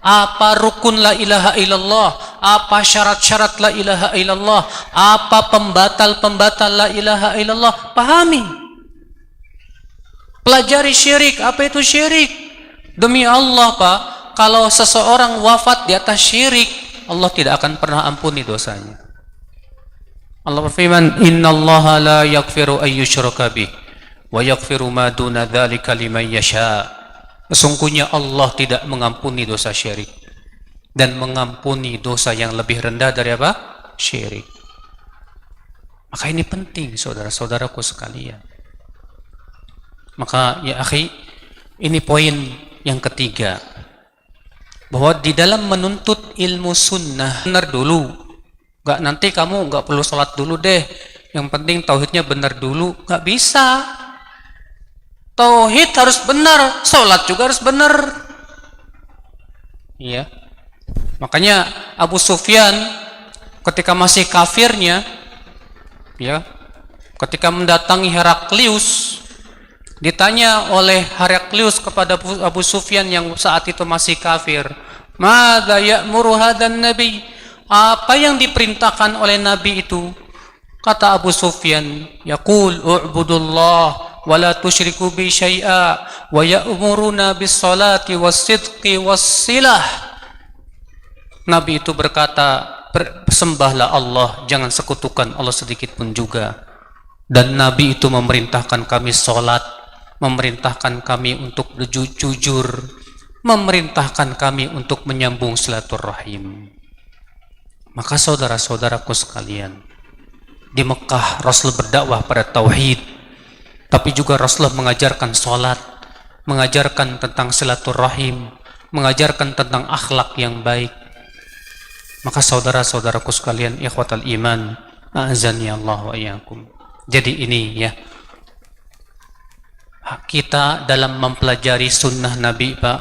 apa rukun la ilaha illallah, apa syarat-syarat la ilaha illallah, apa pembatal-pembatal la ilaha illallah. Pahami. Pelajari syirik, apa itu syirik? Demi Allah Pak, kalau seseorang wafat di atas syirik, Allah tidak akan pernah ampuni dosanya. Allah berfirman, innallaha la yaghfiru an yushraka bih wa yaghfiru ma duna dzalika liman yasha. Sesungguhnya Allah tidak mengampuni dosa syirik dan mengampuni dosa yang lebih rendah dari apa? Syirik. Maka ini penting saudara-saudaraku sekalian. Maka ya akhi, ini poin yang ketiga, bahwa di dalam menuntut ilmu sunnah benar dulu. Gak nanti kamu gak perlu sholat dulu deh, yang penting tauhidnya benar dulu. Gak bisa. Tauhid harus benar, sholat juga harus benar. Iya. Makanya Abu Sufyan ketika masih kafirnya, ya, ketika mendatangi Heraklius, ditanya oleh Heraklius kepada Abu Sufyan yang saat itu masih kafir, "Madza ya'muru hadzal nabi?" Apa yang diperintahkan oleh nabi itu? Kata Abu Sufyan, "Yaqul u'budullah wa la tusyriku bi syai'a wa ya'muruna bis salati was sidqi was silah." Nabi itu berkata, "Sembahlah Allah, jangan sekutukan Allah sedikit pun juga." Dan Nabi itu memerintahkan kami salat, memerintahkan kami untuk jujur, memerintahkan kami untuk menyambung silaturahim. Maka saudara-saudaraku sekalian, di Mekah Rasul berdakwah pada tauhid, tapi juga Rasulullah mengajarkan salat, mengajarkan tentang silaturahim, mengajarkan tentang akhlak yang baik. Maka saudara-saudaraku sekalian, ikhwatal iman, a'azani Allah wa iyyakum. Jadi ini ya, kita dalam mempelajari sunnah Nabi Pak,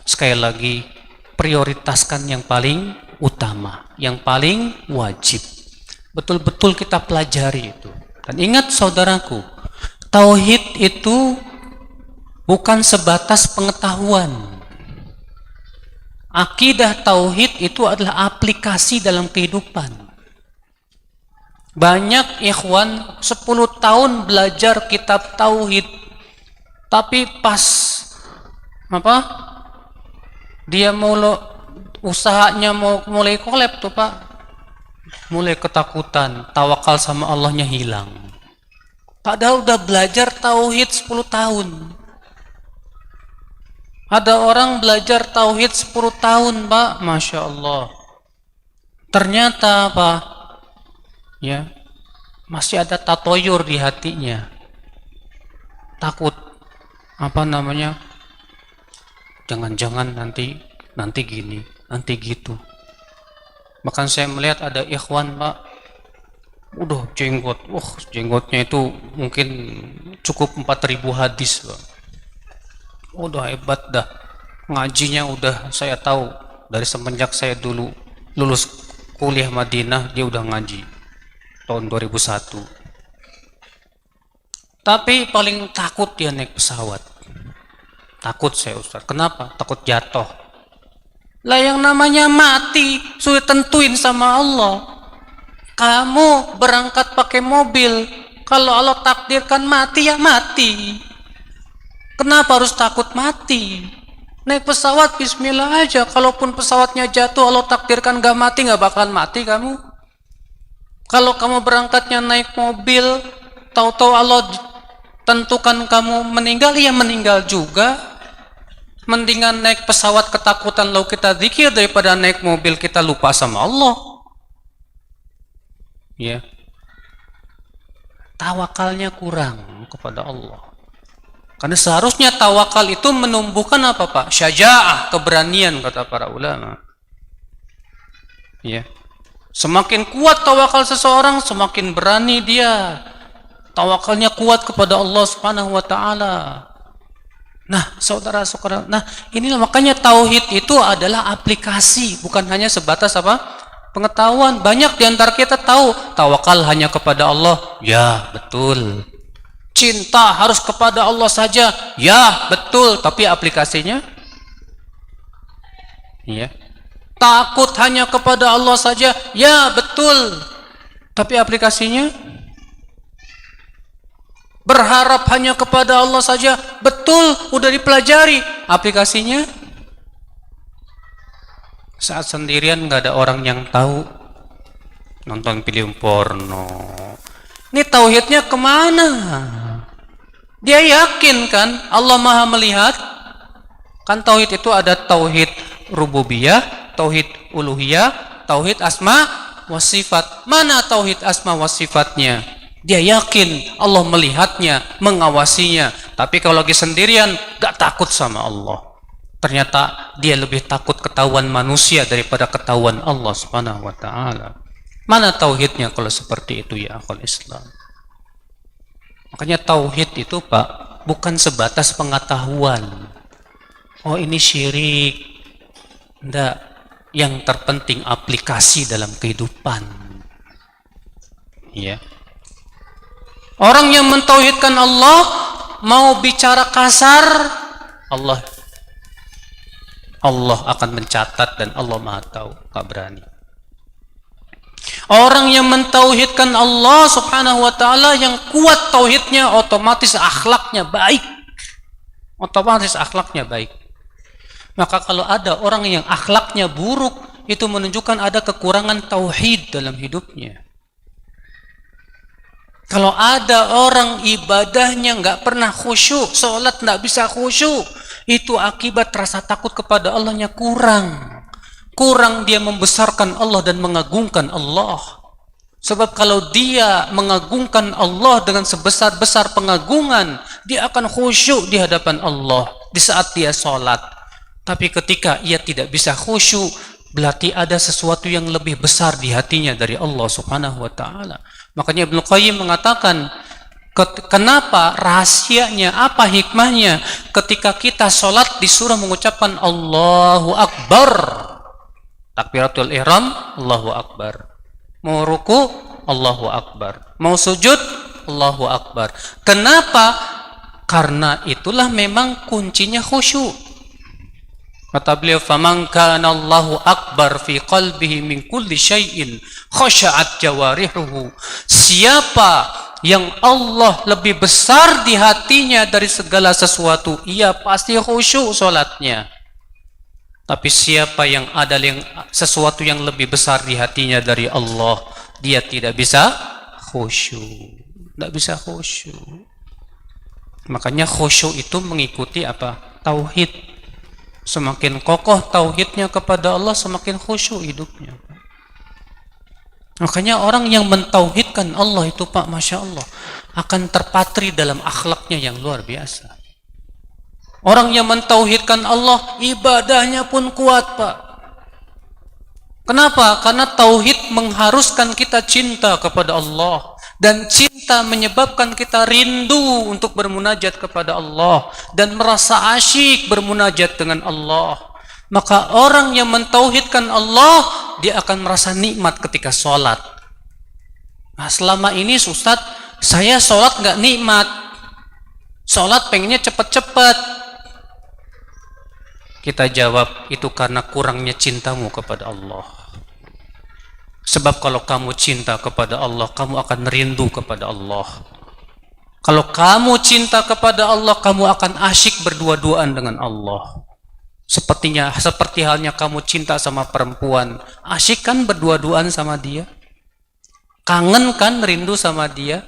sekali lagi prioritaskan yang paling utama, yang paling wajib. Betul-betul kita pelajari itu. Dan ingat saudaraku, tauhid itu bukan sebatas pengetahuan. Akidah tauhid itu adalah aplikasi dalam kehidupan. Banyak ikhwan 10 tahun belajar kitab tauhid, tapi pas dia usahanya mau mulai kolab tuh Pak, mulai ketakutan, tawakal sama Allahnya hilang. Padahal udah belajar tauhid 10 tahun. Ada orang belajar tauhid 10 tahun Pak, Masya Allah. Ternyata Pak, ya, masih ada tatoyur di hatinya. Takut jangan-jangan nanti gini, nanti gitu. Bahkan saya melihat ada ikhwan Pak, udah jenggotnya itu mungkin cukup 4.000 hadis Pak. udah hebat dah. Ngajinya udah saya tahu dari semenjak saya dulu lulus kuliah Madinah, dia udah ngaji tahun 2001. Tapi paling takut dia naik pesawat. Takut saya Ustaz. Kenapa? Takut jatuh. Lah yang namanya mati sudah tentuin sama Allah. Kamu berangkat pakai mobil, kalau Allah takdirkan mati ya mati. Kenapa harus takut mati? Naik pesawat bismillah aja. Kalaupun pesawatnya jatuh Allah takdirkan gak mati, gak bakalan mati kamu. Kalau kamu berangkatnya naik mobil, tahu-tahu Allah tentukan kamu meninggal, ya meninggal juga. Mendingan naik pesawat ketakutan lalu kita zikir daripada naik mobil kita lupa sama Allah. Ya. Tawakalnya kurang kepada Allah. Karena seharusnya tawakal itu menumbuhkan apa Pak? Syaja'ah, keberanian kata para ulama. Ya. Semakin kuat tawakal seseorang, semakin berani dia. Tawakalnya kuat kepada Allah Subhanahu wa taala. Nah, saudara-saudara, inilah makanya tauhid itu adalah aplikasi, bukan hanya sebatas apa? Pengetahuan. Banyak di antara kita tahu tawakal hanya kepada Allah. Ya, betul. Cinta harus kepada Allah saja. Ya, betul. Tapi aplikasinya? Ya. Takut hanya kepada Allah saja. Ya, betul. Tapi aplikasinya? Berharap hanya kepada Allah saja. Betul, udah dipelajari. Aplikasinya? Saat sendirian nggak ada orang yang tahu. Nonton film porno. Ini tauhidnya kemana? Dia yakin kan Allah Maha melihat? Kan tauhid itu ada tauhid rububiyah, tauhid uluhiyah, tauhid asma wa sifat. Mana tauhid asma wa sifatnya? Dia yakin Allah melihatnya, mengawasinya. Tapi kalau lagi sendirian, gak takut sama Allah. Ternyata dia lebih takut ketahuan manusia daripada ketahuan Allah Subhanahu wa taala. Mana tauhidnya kalau seperti itu ya akhul Islam? Makanya tauhid itu Pak, bukan sebatas pengetahuan. Oh ini syirik. Enggak. Yang terpenting aplikasi dalam kehidupan. Ya. Orang yang mentauhidkan Allah mau bicara kasar, Allah akan mencatat dan Allah Maha tahu, tak berani. Orang yang mentauhidkan Allah Subhanahu wa taala yang kuat tauhidnya, otomatis akhlaknya baik. Otomatis akhlaknya baik. Maka kalau ada orang yang akhlaknya buruk, itu menunjukkan ada kekurangan tauhid dalam hidupnya. Kalau ada orang ibadahnya nggak pernah khusyuk, sholat nggak bisa khusyuk, itu akibat rasa takut kepada Allahnya kurang. Kurang dia membesarkan Allah dan mengagungkan Allah. Sebab kalau dia mengagungkan Allah dengan sebesar-besar pengagungan, dia akan khusyuk di hadapan Allah di saat dia sholat. Tapi ketika ia tidak bisa khusyuk, berarti ada sesuatu yang lebih besar di hatinya dari Allah Subhanahu wa taala. Makanya Ibnu Qayyim mengatakan, kenapa rahasianya, apa hikmahnya ketika kita sholat disuruh mengucapkan Allahu Akbar, takbiratul ihram, Allahu Akbar, mau ruku, Allahu Akbar, mau sujud, Allahu Akbar. Kenapa? Karena itulah memang kuncinya khusyuk. Kata beliau, "Faman kana Allahu akbar fi qalbihi min kulli syai'in khasha'at jawarihuhu." Siapa yang Allah lebih besar di hatinya dari segala sesuatu, ia pasti khusyuk salatnya. Tapi siapa yang ada sesuatu yang lebih besar di hatinya dari Allah, dia tidak bisa khusyuk. Tidak bisa khusyuk. Makanya khusyuk itu mengikuti apa? Tauhid. Semakin kokoh tauhidnya kepada Allah, semakin khusyuk hidupnya. Makanya orang yang mentauhidkan Allah itu Pak, Masya Allah, akan terpatri dalam akhlaknya yang luar biasa. Orang yang mentauhidkan Allah, ibadahnya pun kuat Pak. Kenapa? Karena tauhid mengharuskan kita cinta kepada Allah. Dan cinta menyebabkan kita rindu untuk bermunajat kepada Allah dan merasa asyik bermunajat dengan Allah. Maka orang yang mentauhidkan Allah, dia akan merasa nikmat ketika sholat. Nah, selama ini Ustaz, saya sholat nggak nikmat. Sholat pengennya cepat-cepat. Kita jawab, itu karena kurangnya cintamu kepada Allah. Sebab kalau kamu cinta kepada Allah, kamu akan rindu kepada Allah. Kalau kamu cinta kepada Allah, kamu akan asyik berdua-duaan dengan Allah. Seperti halnya kamu cinta sama perempuan, asyik kan berdua-duaan sama dia? Kangen kan, rindu sama dia?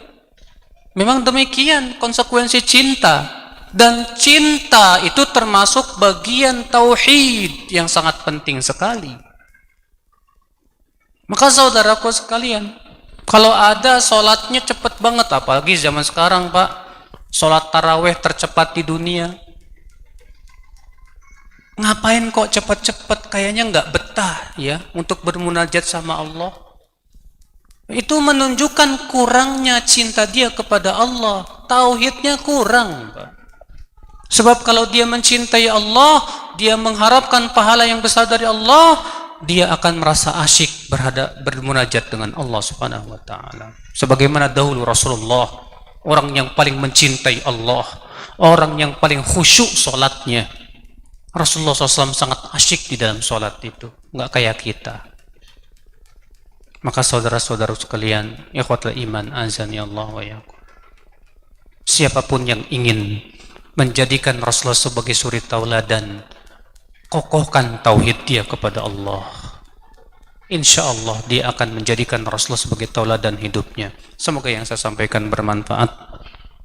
Memang demikian konsekuensi cinta. Dan cinta itu termasuk bagian tauhid yang sangat penting sekali. Maka saudaraku sekalian, kalau ada sholatnya cepat banget, apalagi zaman sekarang Pak, sholat taraweh tercepat di dunia. Ngapain kok cepat-cepat, kayaknya nggak betah ya untuk bermunajat sama Allah. Itu menunjukkan kurangnya cinta dia kepada Allah, tauhidnya kurang Pak. Sebab kalau dia mencintai Allah, dia mengharapkan pahala yang besar dari Allah, dia akan merasa asyik bermunajat dengan Allah Subhanahu wa taala. Sebagaimana dahulu Rasulullah, orang yang paling mencintai Allah, orang yang paling khusyuk salatnya. Rasulullah SAW sangat asyik di dalam salat itu, enggak kayak kita. Maka saudara-saudara sekalian, ikhwatul iman, azani Allah wa iyyakum. Siapapun yang ingin menjadikan Rasulullah sebagai suri tauladan, kokohkan tauhid dia kepada Allah. Insya Allah dia akan menjadikan Rasulullah sebagai tauladan hidupnya. Semoga yang saya sampaikan bermanfaat.